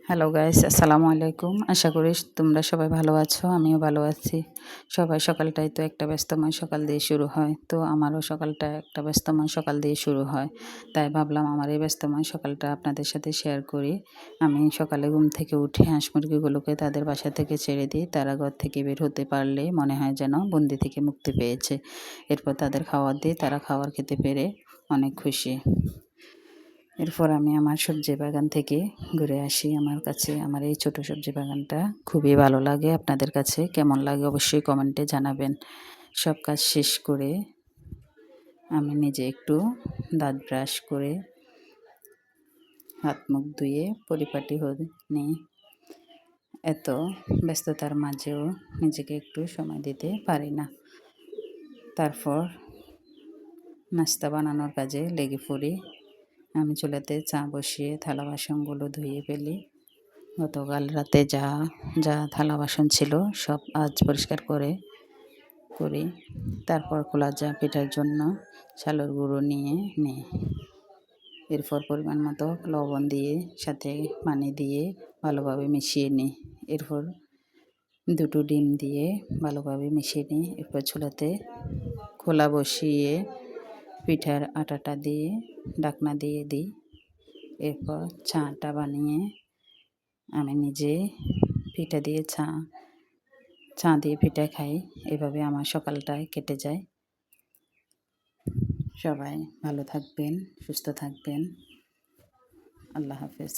Hello guys, আসসালামু আলাইকুম। আশা করি তোমরা সবাই ভালো আছো, আমিও ভালো আছি। সবাই সকালটাই তো একটা ব্যস্তময় সকাল দিয়ে শুরু হয়, তো আমারও সকালটা একটা ব্যস্তময় সকাল দিয়ে শুরু হয়। তাই ভাবলাম আমার এই ব্যস্তময় সকালটা আপনাদের সাথে শেয়ার করি। আমি সকালে ঘুম থেকে উঠে হাঁস মুরগিগুলোকে তাদের বাসা থেকে ছেড়ে দিই। তারা ঘর থেকে বের হতে পারলে মনে হয় যেন বন্দি থেকে মুক্তি পেয়েছে। এরপর তাদের খাবার দিই, তারা খাবার খেতে পেরে অনেক খুশি। এরপর আমি আমার সবজি বাগান থেকে ঘুরে আসি। আমার কাছে আমার এই ছোট সবজি বাগানটা খুবই ভালো লাগে। আপনাদের কাছে কেমন লাগে অবশ্যই কমেন্টে জানাবেন। সব কাজ শেষ করে আমি নিজে একটু দাঁত ব্রাশ করে হাত মুখ ধুয়ে পরিপাটি হয়ে নিই। এত ব্যস্ততার মাঝেও নিজেকে একটু সময় দিতে পারি না। তারপর নাস্তা বানানোর কাজে লেগে পড়ি। আমি চুলাতে চা বসিয়ে থালা বাসনগুলো ধুয়ে ফেলি। গতকাল রাতে যা যা থালা বাসন ছিল সব আজ পরিষ্কার করি। তারপর কলাজা পিঠার জন্য চালের গুঁড়ো নিয়ে নিই। এরপর পরিমাণ মতো লবণ দিয়ে সাথে পানি দিয়ে ভালোভাবে মিশিয়ে নিই। এরপর দুটো ডিম দিয়ে ভালোভাবে মিশিয়ে নিই। এরপর চুলাতে খোলা বসিয়ে পিঠার আটাটা দিয়ে ঢাকনা দিয়ে দিই। এরপর চাটা বানিয়ে আমি নিজে পিঠা দিয়ে চা দিয়ে পিঠা খাই। এভাবে আমার সকালটায় কেটে যায়। সবাই ভালো থাকবেন, সুস্থ থাকবেন। আল্লাহ হাফেজ।